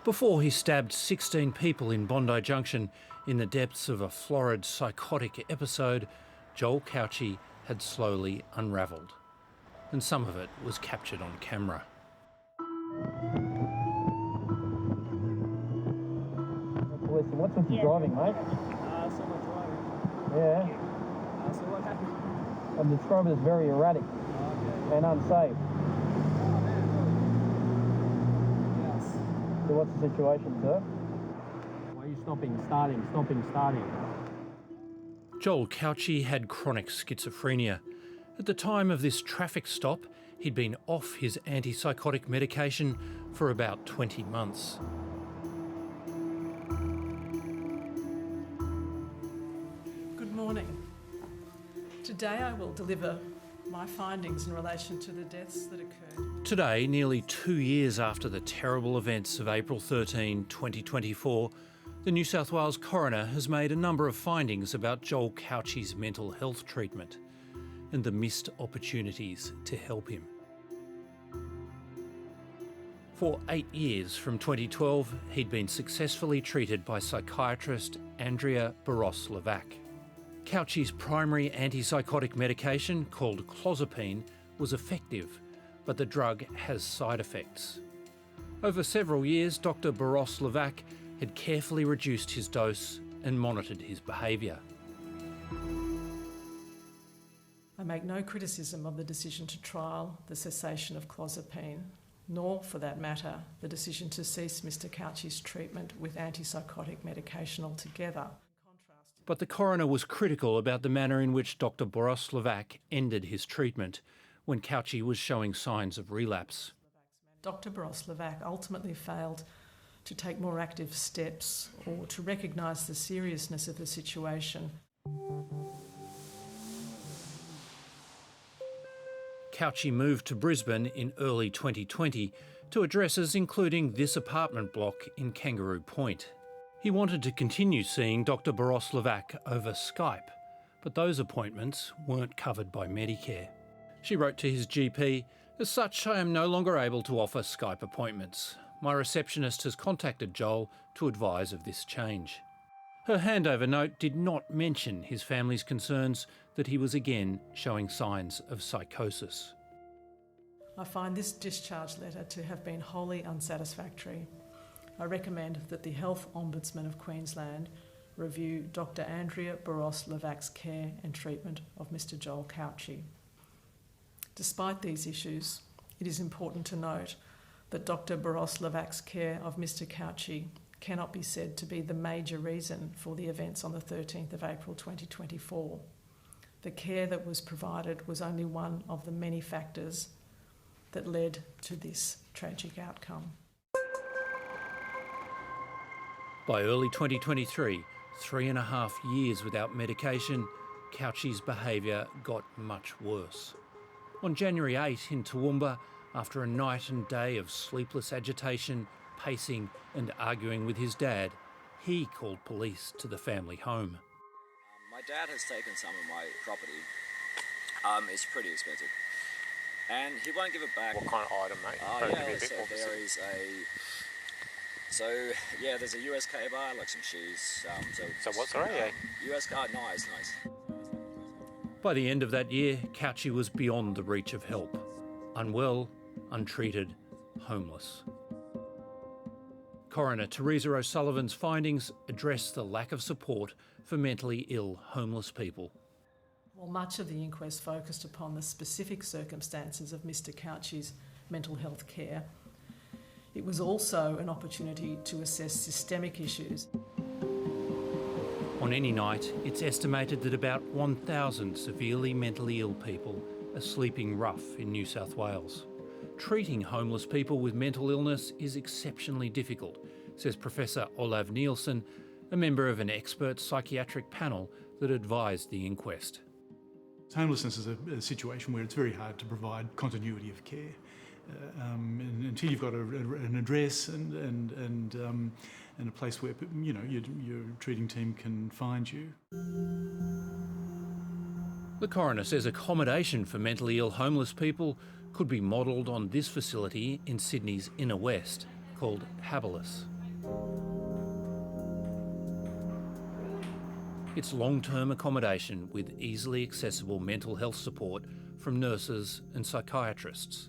Before he stabbed 16 people in Bondi Junction in the depths of a florid psychotic episode, Joel Cauchi had slowly unravelled. And some of it was captured on camera. Listen, what's with you driving, mate? Someone driving. Yeah. So what happened? I'm describing it as very erratic and unsafe. Yes. So what's the situation, sir? Why are you stopping, starting? Joel Cauchi had chronic schizophrenia. At the time of this traffic stop, he'd been off his antipsychotic medication for about 20 months. Good morning. Today I will deliver my findings in relation to the deaths that occurred. Today, nearly 2 years after the terrible events of April 13, 2024, the New South Wales Coroner has made a number of findings about Joel Cauchi's mental health treatment and the missed opportunities to help him. For 8 years, from 2012, he'd been successfully treated by psychiatrist Andrea Barros-Levac. Cauchi's primary antipsychotic medication, called clozapine, was effective, but the drug has side effects. Over several years, Dr. Barros-Levac had carefully reduced his dose and monitored his behaviour. I make no criticism of the decision to trial the cessation of clozapine, nor, for that matter, the decision to cease Mr. Cauchi's treatment with antipsychotic medication altogether. But the coroner was critical about the manner in which Dr. Barros-Levac ended his treatment when Cauchi was showing signs of relapse. Dr. Barros-Levac ultimately failed to take more active steps or to recognise the seriousness of the situation. Cauchi moved to Brisbane in early 2020 to addresses including this apartment block in Kangaroo Point. He wanted to continue seeing Dr. Barros-Levac over Skype, but those appointments weren't covered by Medicare. She wrote to his GP, "As such, I am no longer able to offer Skype appointments. My receptionist has contacted Joel to advise of this change." Her handover note did not mention his family's concerns that he was again showing signs of psychosis. I find this discharge letter to have been wholly unsatisfactory. I recommend that the Health Ombudsman of Queensland review Dr. Andrea Barros-Levac's care and treatment of Mr. Joel Cauchi. Despite these issues, it is important to note that Dr. Barros-Levac's care of Mr. Cauchi cannot be said to be the major reason for the events on the 13th of April 2024. The care that was provided was only one of the many factors that led to this tragic outcome. By early 2023, 3.5 years without medication, Cauchi's behaviour got much worse. On January 8 in Toowoomba, after a night and day of sleepless agitation, pacing and arguing with his dad, he called police to the family home. My dad has taken some of my property. It's pretty expensive. And he won't give it back. What kind of item, mate? There's a US K-bar, like some shoes. So what's alright? US car, nice. By the end of that year, Cauchi was beyond the reach of help. Unwell, untreated, homeless. Coroner Teresa O'Sullivan's findings address the lack of support for mentally ill homeless people. While much of the inquest focused upon the specific circumstances of Mr. Cauchi's mental health care, it was also an opportunity to assess systemic issues. On any night, it's estimated that about 1,000 severely mentally ill people are sleeping rough in New South Wales. Treating homeless people with mental illness is exceptionally difficult, says Professor Olav Nielsen, a member of an expert psychiatric panel that advised the inquest. Homelessness is a situation where it's very hard to provide continuity of care. And until you've got an address and a place where your treating team can find you. The coroner says accommodation for mentally ill homeless people could be modelled on this facility in Sydney's inner west, called habilis. It's long-term accommodation with easily accessible mental health support from nurses and psychiatrists.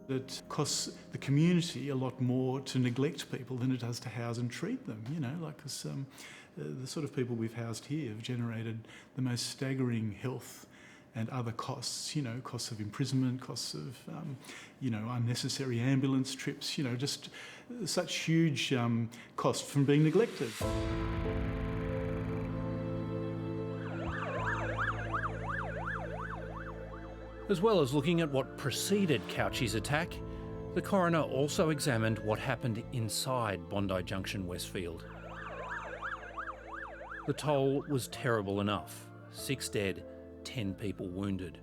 It costs the community a lot more to neglect people than it does to house and treat them, because the sort of people we've housed here have generated the most staggering health and other costs, costs of imprisonment, costs of, unnecessary ambulance trips, just such huge costs from being neglected. As well as looking at what preceded Couchy's attack, the coroner also examined what happened inside Bondi Junction Westfield. The toll was terrible enough, 6 dead, 10 people wounded,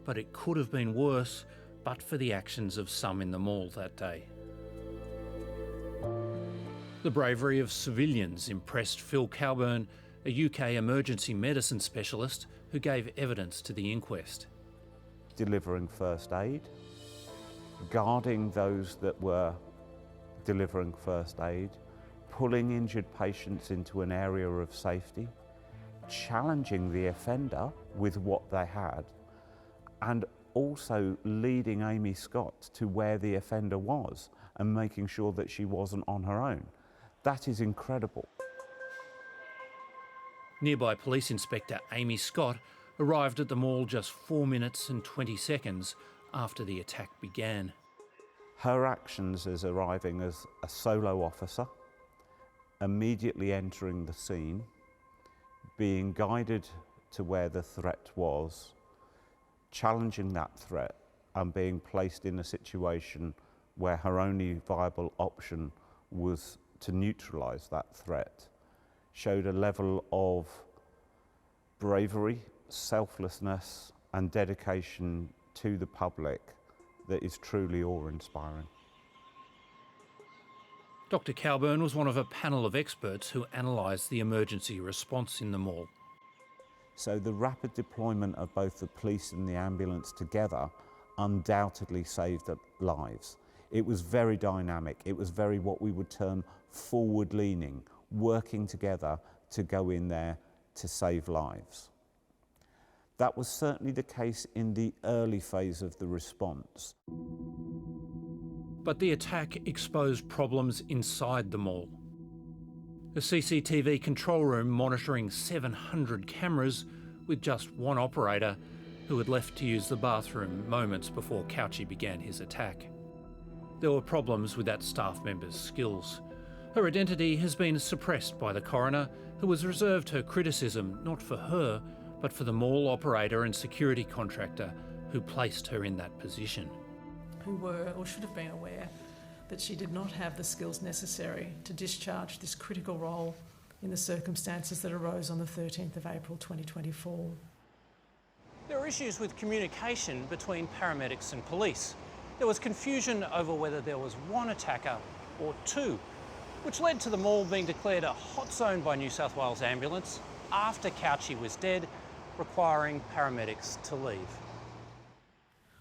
but it could have been worse but for the actions of some in the mall that day. The bravery of civilians impressed Phil Calburn, a UK emergency medicine specialist who gave evidence to the inquest. Delivering first aid, guarding those that were delivering first aid, pulling injured patients into an area of safety, challenging the offender with what they had, and also leading Amy Scott to where the offender was and making sure that she wasn't on her own. That is incredible. Nearby Police Inspector Amy Scott arrived at the mall just 4 minutes and 20 seconds after the attack began. Her actions as arriving as a solo officer, immediately entering the scene, being guided to where the threat was, challenging that threat and being placed in a situation where her only viable option was to neutralise that threat, showed a level of bravery, selflessness and dedication to the public that is truly awe-inspiring. Dr. Calburn was one of a panel of experts who analysed the emergency response in the mall. So the rapid deployment of both the police and the ambulance together undoubtedly saved lives. It was very dynamic. It was very what we would term forward-leaning, working together to go in there to save lives. That was certainly the case in the early phase of the response. But the attack exposed problems inside the mall. A CCTV control room monitoring 700 cameras with just one operator who had left to use the bathroom moments before Couchy began his attack. There were problems with that staff member's skills. Her identity has been suppressed by the coroner, who has reserved her criticism not for her, but for the mall operator and security contractor who placed her in that position. Who were or should have been aware that she did not have the skills necessary to discharge this critical role in the circumstances that arose on the 13th of April 2024. There were issues with communication between paramedics and police. There was confusion over whether there was one attacker or two, which led to the mall being declared a hot zone by New South Wales Ambulance after Couchy was dead, requiring paramedics to leave.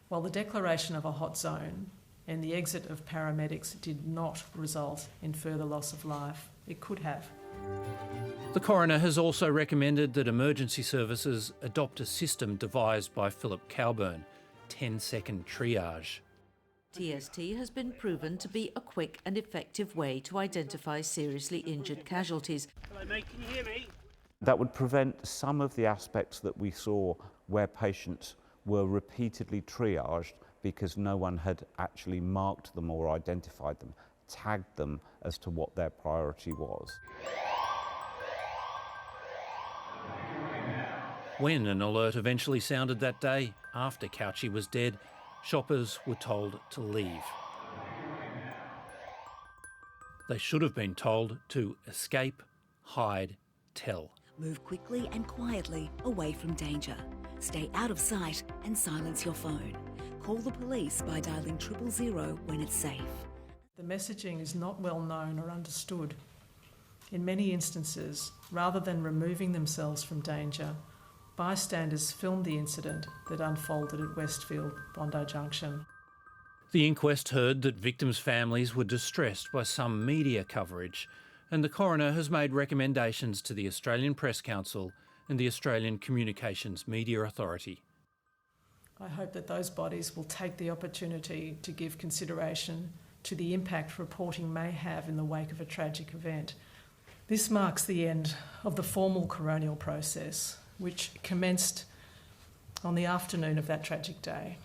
While the declaration of a hot zone and the exit of paramedics did not result in further loss of life, it could have. The coroner has also recommended that emergency services adopt a system devised by Philip Calburn, 10-second triage. TST has been proven to be a quick and effective way to identify seriously injured casualties. Hello mate, can you hear me? That would prevent some of the aspects that we saw where patients were repeatedly triaged because no one had actually marked them or identified them, tagged them as to what their priority was. When an alert eventually sounded that day, after Couchy was dead, shoppers were told to leave. They should have been told to escape, hide, tell. Move quickly and quietly away from danger. Stay out of sight and silence your phone. Call the police by dialing 000 when it's safe. The messaging is not well known or understood. In many instances, rather than removing themselves from danger, bystanders filmed the incident that unfolded at Westfield, Bondi Junction. The inquest heard that victims' families were distressed by some media coverage, and the coroner has made recommendations to the Australian Press Council and the Australian Communications Media Authority. I hope that those bodies will take the opportunity to give consideration to the impact reporting may have in the wake of a tragic event. This marks the end of the formal coronial process, which commenced on the afternoon of that tragic day.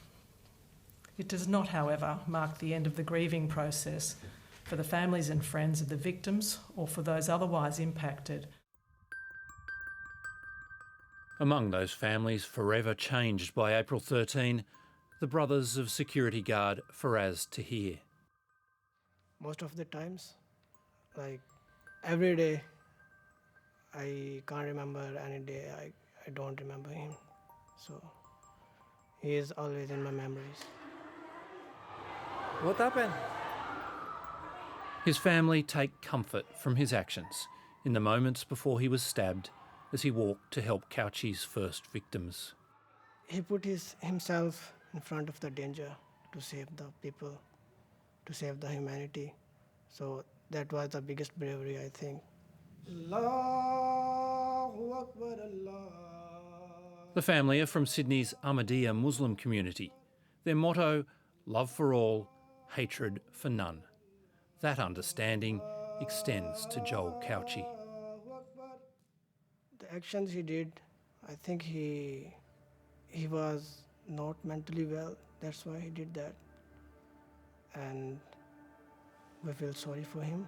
It does not, however, mark the end of the grieving process for the families and friends of the victims or for those otherwise impacted. Among those families forever changed by April 13, the brothers of security guard Faraz Tahir. Most of the times, like every day, I can't remember any day I don't remember him. So he is always in my memories. What happened? His family take comfort from his actions in the moments before he was stabbed as he walked to help Cauchy's first victims. He put himself in front of the danger to save the people, to save the humanity. So that was the biggest bravery, I think. Allahu Akbar, Allah. The family are from Sydney's Ahmadiyya Muslim community. Their motto, love for all, hatred for none. That understanding extends to Joel Cauchy. The actions he did, I think he was not mentally well. That's why he did that. And we feel sorry for him.